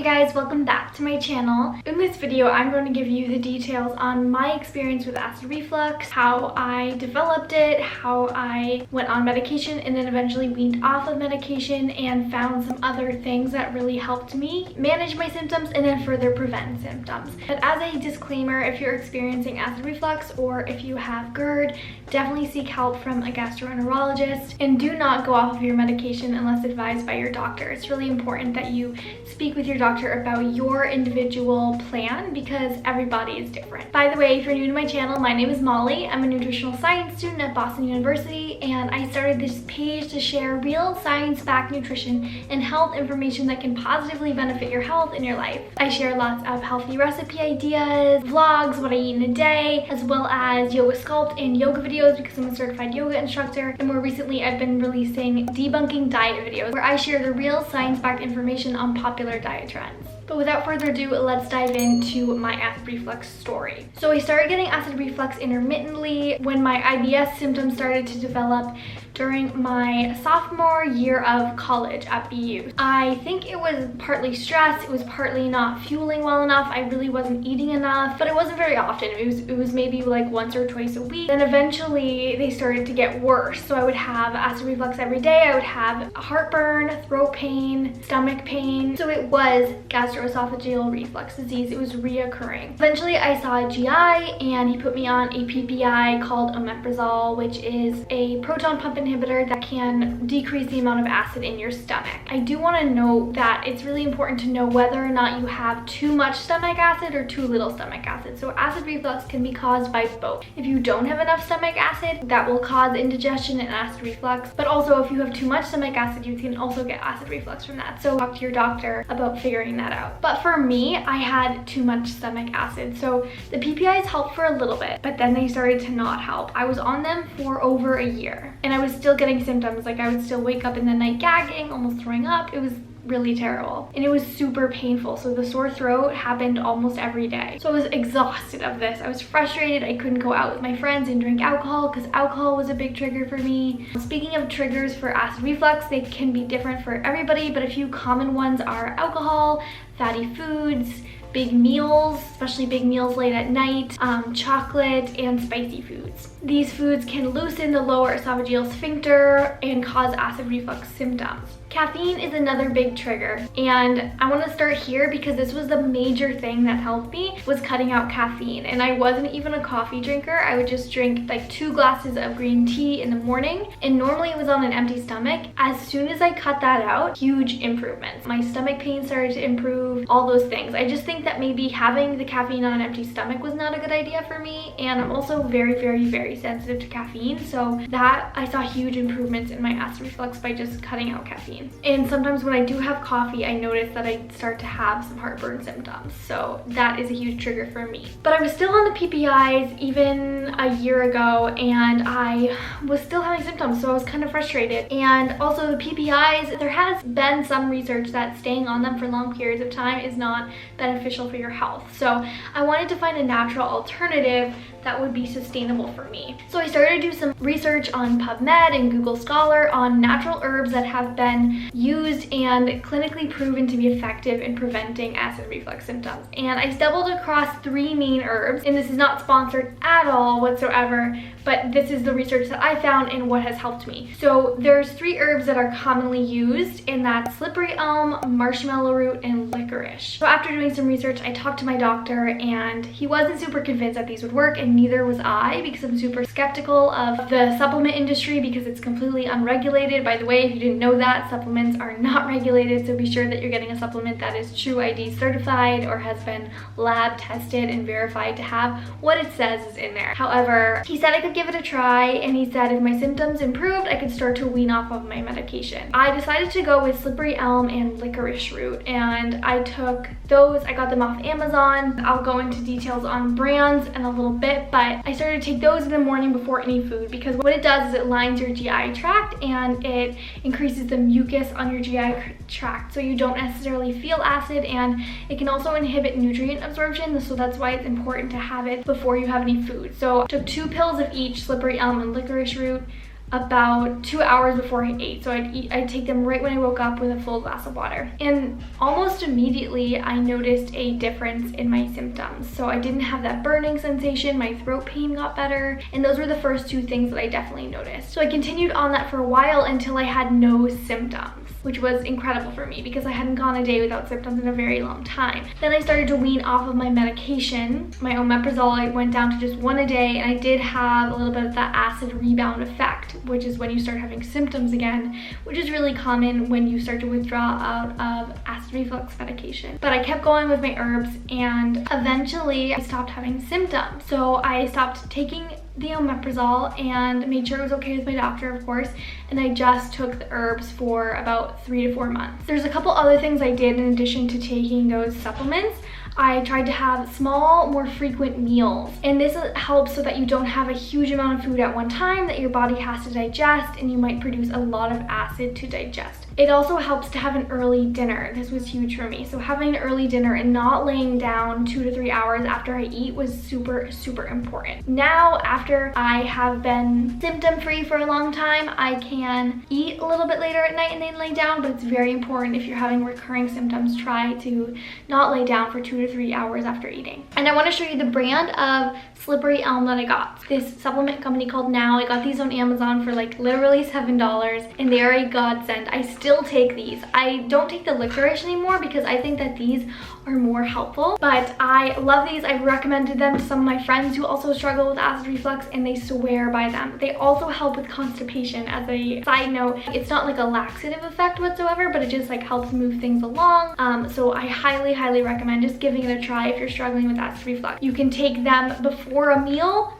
Hey guys, welcome back to my channel. In this video, I'm going to give you the details on my experience with acid reflux, how I developed it, how I went on medication and then eventually weaned off of medication and found some other things that really helped me manage my symptoms and then further prevent symptoms. But as a disclaimer, if you're experiencing acid reflux or if you have GERD, definitely seek help from a gastroenterologist and do not go off of your medication unless advised by your doctor. It's really important that you speak with your doctor about your individual plan because everybody is different. By the way, if you're new to my channel, my name is Molly. I'm a nutritional science student at Boston University, and I started this page to share real science-backed nutrition and health information that can positively benefit your health and your life. I share lots of healthy recipe ideas, vlogs, what I eat in a day, as well as yoga sculpt and yoga videos because I'm a certified yoga instructor. And more recently, I've been releasing debunking diet videos where I share the real science-backed information on popular diet trends. But without further ado, let's dive into my acid reflux story. So I started getting acid reflux intermittently when my IBS symptoms started to develop during my sophomore year of college at BU. I think it was partly stress, it was partly not fueling well enough, I really wasn't eating enough, but it wasn't very often. It was maybe like once or twice a week. Then eventually they started to get worse. So I would have acid reflux every day, I would have heartburn, throat pain, stomach pain. So it was gastroesophageal reflux disease, it was reoccurring. Eventually I saw a GI and he put me on a PPI called omeprazole, which is a proton pump inhibitor that can decrease the amount of acid in your stomach. I do want to note that it's really important to know whether or not you have too much stomach acid or too little stomach acid. So acid reflux can be caused by both. If you don't have enough stomach acid, that will cause indigestion and acid reflux. But also if you have too much stomach acid, you can also get acid reflux from that. So talk to your doctor about figuring that out. But for me, I had too much stomach acid. So the PPIs helped for a little bit, but then they started to not help. I was on them for over a year and I was still getting symptoms. Like I would still wake up in the night gagging, almost throwing up. It was really terrible and it was super painful. So the sore throat happened almost every day. So I was exhausted of this. I was frustrated. I couldn't go out with my friends and drink alcohol because alcohol was a big trigger for me. Speaking of triggers for acid reflux, they can be different for everybody, but a few common ones are alcohol, fatty foods, big meals, especially big meals late at night, chocolate, and spicy foods. These foods can loosen the lower esophageal sphincter and cause acid reflux symptoms. Caffeine is another big trigger, and I want to start here because this was the major thing that helped me was cutting out caffeine. And I wasn't even a coffee drinker. I would just drink like 2 glasses of green tea in the morning, and normally it was on an empty stomach. As soon as I cut that out, huge improvements. My stomach pain started to improve, all those things. I just think that maybe having the caffeine on an empty stomach was not a good idea for me, and I'm also very sensitive to caffeine, so that I saw huge improvements in my acid reflux by just cutting out caffeine. And sometimes when I do have coffee, I notice that I start to have some heartburn symptoms, so that is a huge trigger for me. But I was still on the PPIs even a year ago and I was still having symptoms, so I was kind of frustrated. And also the PPIs, there has been some research that staying on them for long periods of time is not beneficial for your health. So I wanted to find a natural alternative that would be sustainable for me. So I started to do some research on PubMed and Google Scholar on natural herbs that have been used and clinically proven to be effective in preventing acid reflux symptoms. And I stumbled across 3 main herbs, and this is not sponsored at all whatsoever, but this is the research that I found and what has helped me. So there's 3 herbs that are commonly used, and that's slippery elm, marshmallow root, and licorice. So after doing some research, I talked to my doctor and he wasn't super convinced that these would work, and neither was I because I'm super skeptical of the supplement industry because it's completely unregulated. By the way, if you didn't know that, supplements are not regulated, so be sure that you're getting a supplement that is TrueID certified or has been lab tested and verified to have what it says is in there. However, he said I could give it a try, and he said if my symptoms improved, I could start to wean off of my medication. I decided to go with slippery elm and licorice root, and I took those. I got them off Amazon. I'll go into details on brands in a little bit, but I started to take those in the morning before any food because what it does is it lines your GI tract and it increases the mucus on your GI tract, so you don't necessarily feel acid, and it can also inhibit nutrient absorption, so that's why it's important to have it before you have any food. So I took 2 pills of each, slippery elm and licorice root, about 2 hours before I ate. So I'd take them right when I woke up with a full glass of water. And almost immediately I noticed a difference in my symptoms. So I didn't have that burning sensation, my throat pain got better, and those were the first two things that I definitely noticed. So I continued on that for a while until I had no symptoms, which was incredible for me because I hadn't gone a day without symptoms in a very long time. Then I started to wean off of my medication. My omeprazole, I went down to just 1 a day, and I did have a little bit of that acid rebound effect, which is when you start having symptoms again, which is really common when you start to withdraw out of acid reflux medication. But I kept going with my herbs, and eventually I stopped having symptoms. So I stopped taking the omeprazole and made sure it was okay with my doctor, of course, and I just took the herbs for about 3 to 4 months. There's a couple other things I did in addition to taking those supplements. I tried to have small, more frequent meals, and this helps so that you don't have a huge amount of food at one time that your body has to digest, and you might produce a lot of acid to digest. It also helps to have an early dinner. This was huge for me. So having an early dinner and not laying down 2 to 3 hours after I eat was super, super important. Now, after I have been symptom-free for a long time, I can eat a little bit later at night and then lay down, but it's very important if you're having recurring symptoms, try to not lay down for 2 to 3 hours after eating. And I want to show you the brand of slippery elm that I got. This supplement company called Now. I got these on Amazon for like literally $7, and they are a godsend. I still take these. I don't take the licorice anymore because I think that these are more helpful, but I love these. I've recommended them to some of my friends who also struggle with acid reflux, and they swear by them. They also help with constipation. As a side note, it's not like a laxative effect whatsoever, but it just like helps move things along. So I highly, highly recommend just giving it a try if you're struggling with acid reflux. You can take them before a meal.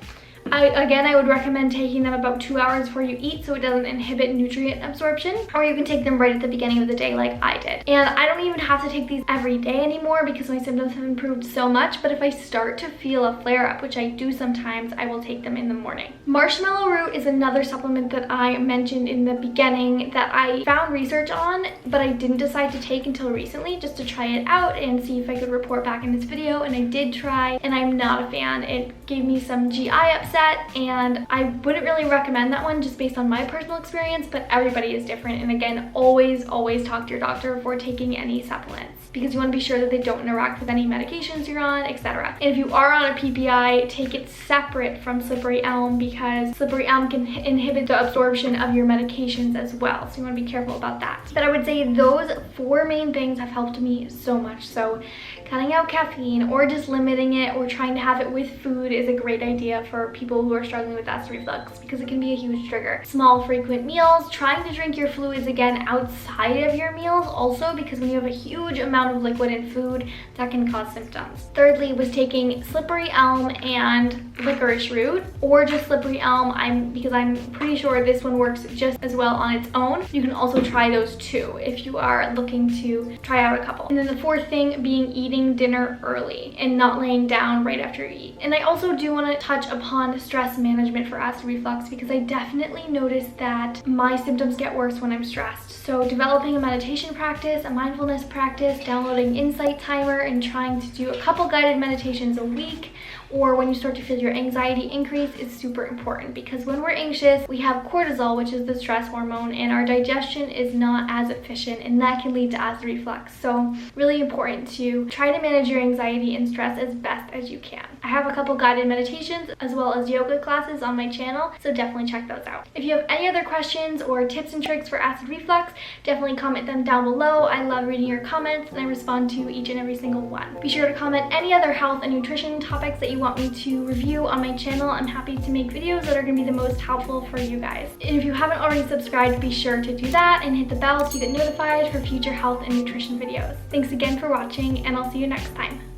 I would recommend taking them about 2 hours before you eat so it doesn't inhibit nutrient absorption, or you can take them right at the beginning of the day like I did. And I don't even have to take these every day anymore because my symptoms have improved so much, but if I start to feel a flare-up, which I do sometimes, I will take them in the morning. Marshmallow root is another supplement that I mentioned in the beginning that I found research on, but I didn't decide to take until recently just to try it out and see if I could report back in this video, and I did try, and I'm not a fan. It gave me some GI upset, and I wouldn't really recommend that one just based on my personal experience, but everybody is different. And again, always talk to your doctor before taking any supplements because you want to be sure that they don't interact with any medications you're on, etc. And if you are on a PPI, take it separate from slippery elm because slippery elm can inhibit the absorption of your medications as well, so you want to be careful about that. But I would say those 4 main things have helped me so much. So cutting out caffeine or just limiting it or trying to have it with food is a great idea for people who are struggling with acid reflux because it can be a huge trigger. Small frequent meals, trying to drink your fluids again outside of your meals also, because when you have a huge amount of liquid in food, that can cause symptoms. Thirdly was taking slippery elm and licorice root, or just slippery elm, because I'm pretty sure this one works just as well on its own. You can also try those too if you are looking to try out a couple. And then the 4th thing being eating dinner early and not laying down right after you eat. And I also do want to touch upon stress management for acid reflux because I definitely noticed that my symptoms get worse when I'm stressed. So developing a meditation practice, a mindfulness practice, downloading Insight Timer, and trying to do a couple guided meditations a week, or when you start to feel your anxiety increase, is super important because when we're anxious, we have cortisol, which is the stress hormone, and our digestion is not as efficient, and that can lead to acid reflux. So really important to try to manage your anxiety and stress as best as you can. I have a couple guided meditations as well as yoga classes on my channel, so definitely check those out. If you have any other questions or tips and tricks for acid reflux, definitely comment them down below. I love reading your comments and I respond to each and every single one. Be sure to comment any other health and nutrition topics that you want me to review on my channel. I'm happy to make videos that are going to be the most helpful for you guys. And if you haven't already subscribed, be sure to do that and hit the bell so you get notified for future health and nutrition videos. Thanks again for watching, and I'll see you next time.